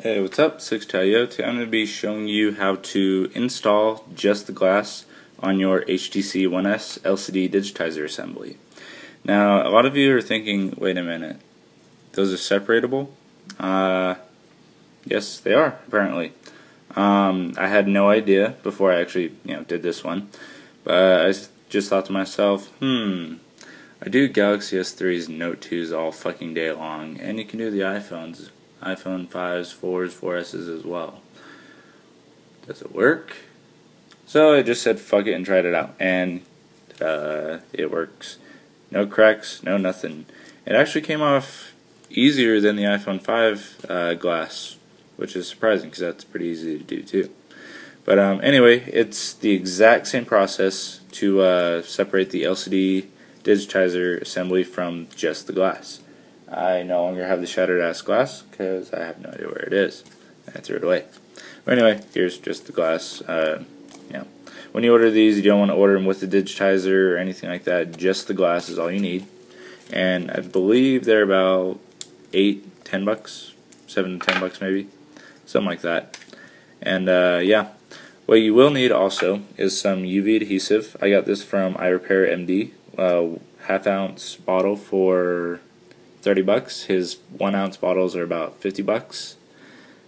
Hey, what's up? Today I'm going to be showing you how to install just the glass on your HTC One S LCD digitizer assembly. Now, a lot of you are thinking, wait a minute, those are separatable? Yes, they are, apparently. I had no idea before I actually did this one, but I just thought to myself, I do Galaxy S3s and Note 2s all fucking day long, and you can do the iPhones. iPhone 5s, 4s, 4Ss as well. Does it work? So I just said fuck it and tried it out, and it works. No cracks, no nothing. It actually came off easier than the iPhone 5 glass, which is surprising because that's pretty easy to do too. But anyway, it's the exact same process to separate the LCD digitizer assembly from just the glass. I no longer have the shattered ass glass because I have no idea where it is. I threw it away. But anyway, here's just the glass. When you order these, you don't want to order them with the digitizer or anything like that. Just the glass is all you need. And I believe they're about $8, $10, $7 to $10 maybe, something like that. And yeah, what you will need also is some UV adhesive. I got this from iRepair MD, half-ounce bottle for $30. His 1-ounce bottles are about $50.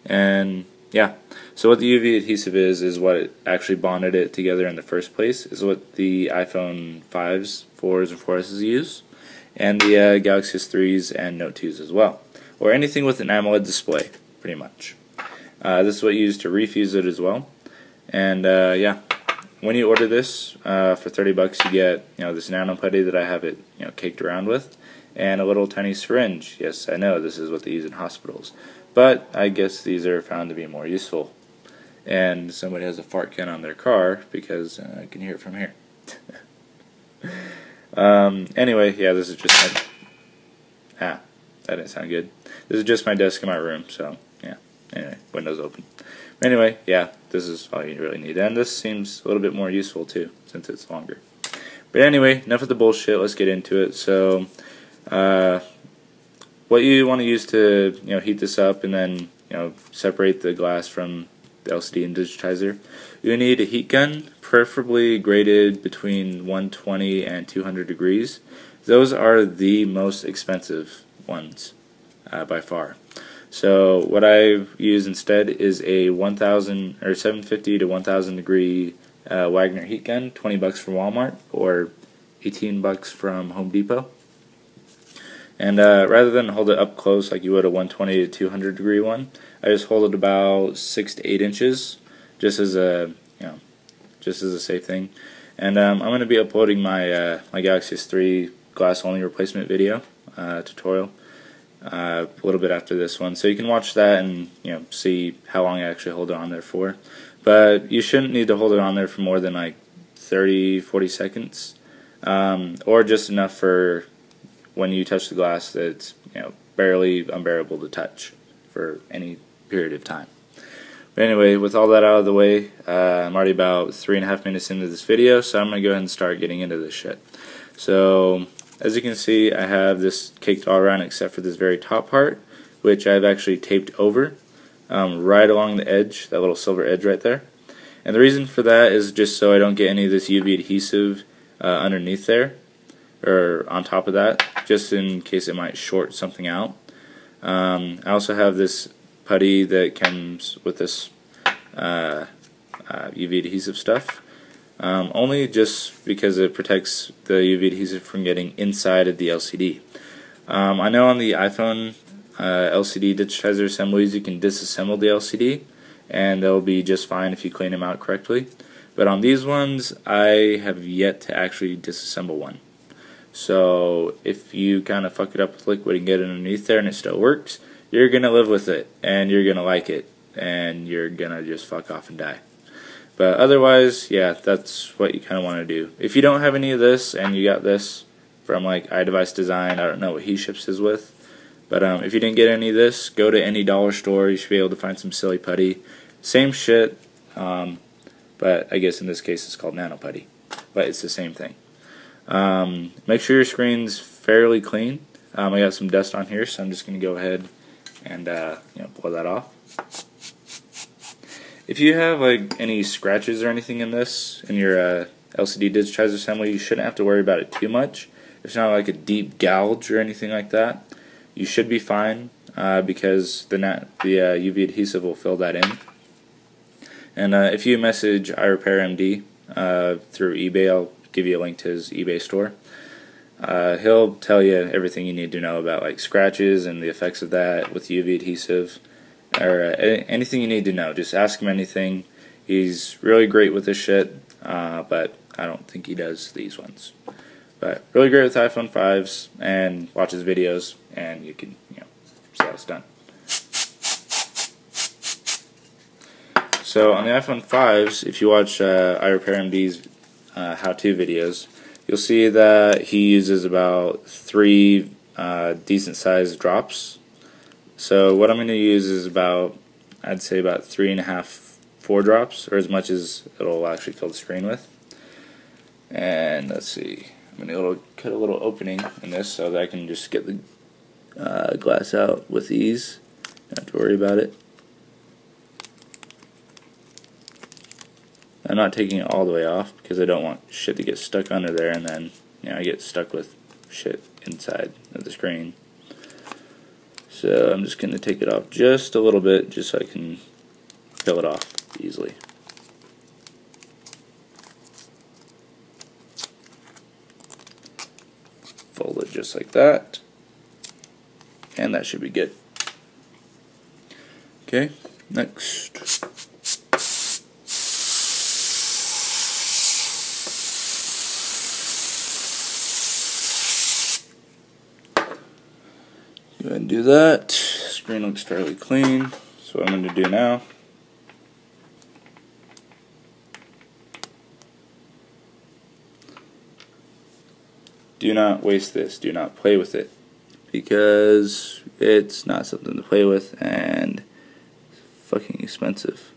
And yeah, so what the UV adhesive is what it actually bonded it together in the first place, is what the iPhone 5s, 4s, and 4Ss use, and the Galaxy S3s and Note 2s as well, or anything with an AMOLED display, pretty much. This is what you use to refuse it as well. And yeah, when you order this for $30, you get this nano putty that I have it caked around with, and a little tiny syringe. Yes, I know this is what they use in hospitals, but I guess these are found to be more useful. And somebody has a fart can on their car because I can hear it from here. Anyway, yeah, this is just my... that didn't sound good. This is just my desk in my room, so yeah. Anyway, windows open. Anyway, yeah, this is all you really need. And this seems a little bit more useful too, since it's longer. But anyway, enough of the bullshit, let's get into it. So, what you want to use to heat this up and then separate the glass from the LCD and digitizer, you need a heat gun, preferably graded between 120 and 200 degrees. Those are the most expensive ones by far. So what I use instead is a 1000 or 750 to 1000 degree Wagner heat gun, $20 from Walmart or $18 from Home Depot. And rather than hold it up close like you would a 120 to 200 degree one, I just hold it about 6 to 8 inches, just as a safe thing. And I'm going to be uploading my my Galaxy S3 glass only replacement video tutorial a little bit after this one, so you can watch that and see how long I actually hold it on there for. But you shouldn't need to hold it on there for more than like 30-40 seconds, or just enough for when you touch the glass that it's barely unbearable to touch for any period of time. But anyway, with all that out of the way, I'm already about 3.5 minutes into this video, so I'm going to go ahead and start getting into this shit. So, as you can see, I have this caked all around except for this very top part, which I've actually taped over right along the edge, that little silver edge right there. And the reason for that is just so I don't get any of this UV adhesive underneath there, or on top of that, just in case it might short something out. I also have this putty that comes with this UV adhesive stuff. Only just because it protects the UV adhesive from getting inside of the LCD. I know on the iPhone LCD digitizer assemblies you can disassemble the LCD, and they'll be just fine if you clean them out correctly. But on these ones, I have yet to actually disassemble one. So if you kind of fuck it up with liquid and get it underneath there and it still works, you're going to live with it, and you're going to like it, and you're going to just fuck off and die. But otherwise, yeah, that's what you kind of want to do. If you don't have any of this and you got this from like iDevice Design, I don't know what he ships his with, but if you didn't get any of this, go to any dollar store. You should be able to find some silly putty. Same shit, but I guess in this case it's called nano putty, but it's the same thing. Make sure your screen's fairly clean. I got some dust on here, so I'm just going to go ahead and blow that off. If you have like any scratches or anything in your LCD digitized assembly, you shouldn't have to worry about it too much. It's not like a deep gouge or anything like that. You should be fine because the UV adhesive will fill that in. And if you message iRepairMD through eBay, I'll give you a link to his eBay store. He'll tell you everything you need to know about like scratches and the effects of that with UV adhesive, or anything you need to know. Just ask him anything. He's really great with this shit, but I don't think he does these ones. But really great with iPhone 5s, and watch his videos, and you can see how it's done. So on the iPhone 5s, if you watch iRepairMD's how-to videos, you'll see that he uses about 3 decent-sized drops. So what I'm going to use is I'd say about 3.5, 4 drops, or as much as it'll actually fill the screen with. And let's see, I'm going to cut a little opening in this so that I can just get the glass out with ease. Don't have to worry about it. I'm not taking it all the way off because I don't want shit to get stuck under there and then I get stuck with shit inside of the screen. So I'm just going to take it off just a little bit just so I can peel it off easily. Fold it just like that, and that should be good. Okay, next. Go ahead and do that. Screen looks fairly clean. So what I'm going to do now, do not waste this. Do not play with it, because it's not something to play with and it's fucking expensive.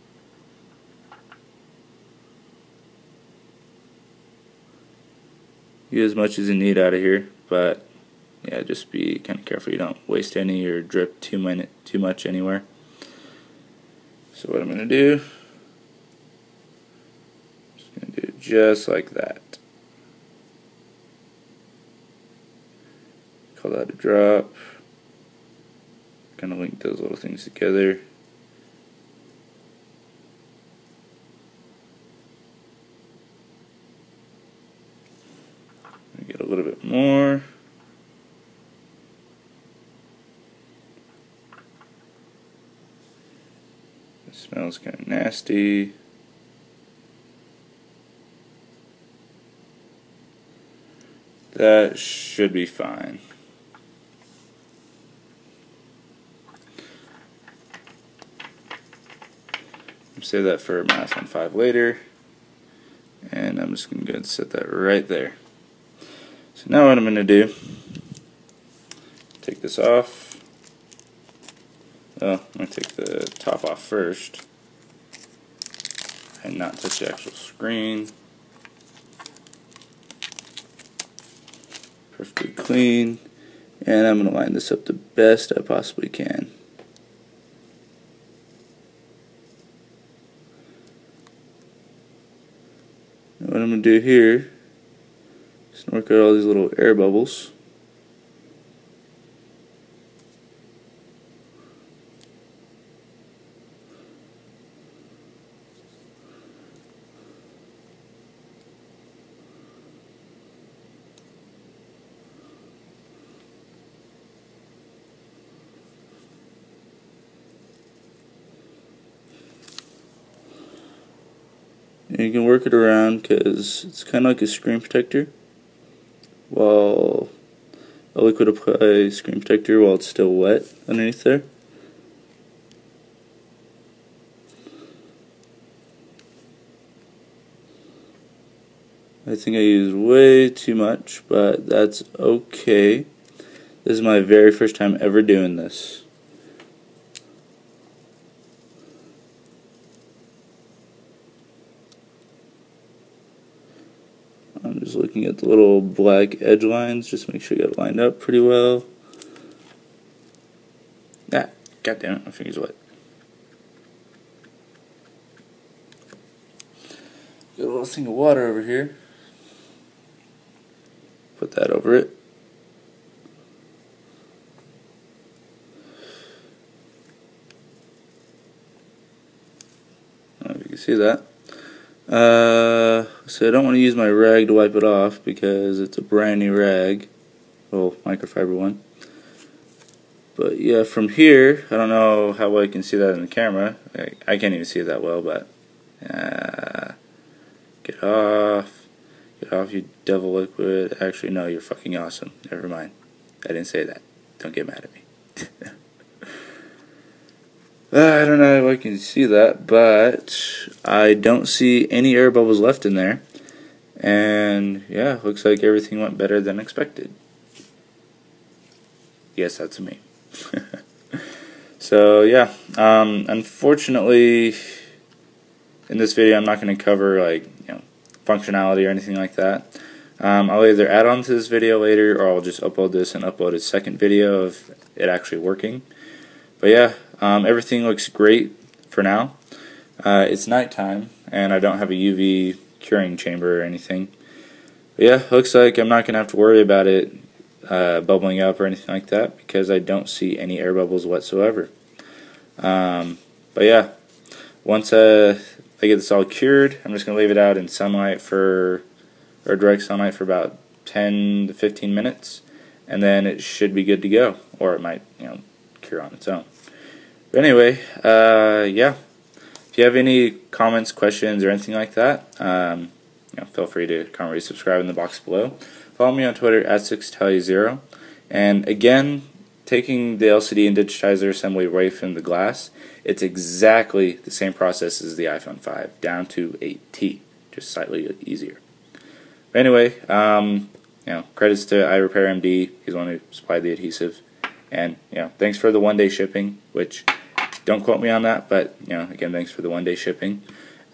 Get as much as you need out of here, but yeah, just be kind of careful you don't waste any or drip too much anywhere. So what I'm going to do, just going to do it just like that. Call that a drop. Kind of link those little things together. Get a little bit more. It smells kind of nasty. That should be fine. Save that for my iPhone 5 later, and I'm just going to go ahead and set that right there. So now what I'm going to do, take this off. Well, I'm going to take the top off first and not touch the actual screen. Perfectly clean, and I'm going to line this up the best I possibly can. What I'm going to do here is work out all these little air bubbles. And you can work it around because it's kind of like a screen protector, while a liquid apply screen protector while it's still wet underneath there. I think I used way too much, but that's okay. This is my very first time ever doing this. I'm just looking at the little black edge lines, just make sure you got it lined up pretty well. God damn it, my finger's wet. Got a little thing of water over here. Put that over it. I don't know if you can see that. So I don't want to use my rag to wipe it off because it's a brand new rag, little microfiber one. But yeah, from here, I don't know how well you can see that in the camera. I can't even see it that well, but get off, you devil liquid. Actually, no, you're fucking awesome. Never mind, I didn't say that. Don't get mad at me. I don't know if I can see that, but I don't see any air bubbles left in there. And yeah, looks like everything went better than expected. Yes, that's me. So yeah, unfortunately, in this video I'm not going to cover functionality or anything like that. I'll either add on to this video later, or I'll just upload this and upload a second video of it actually working. But yeah, everything looks great for now. It's nighttime, and I don't have a UV curing chamber or anything. But yeah, looks like I'm not going to have to worry about it bubbling up or anything like that, because I don't see any air bubbles whatsoever. But yeah, once I get this all cured, I'm just going to leave it out in sunlight or direct sunlight for about 10 to 15 minutes, and then it should be good to go, or it might cure on its own. But anyway, yeah, if you have any comments, questions, or anything like that, feel free to comment, rate, subscribe in the box below. Follow me on Twitter at 6tally0. And again, taking the LCD and digitizer assembly away from the glass, it's exactly the same process as the iPhone 5, down to a T, just slightly easier. But anyway, credits to iRepairMD. He's the one who supplied the adhesive. And thanks for the one-day shipping, which don't quote me on that, but again, thanks for the one-day shipping.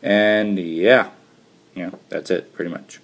And yeah, that's it pretty much.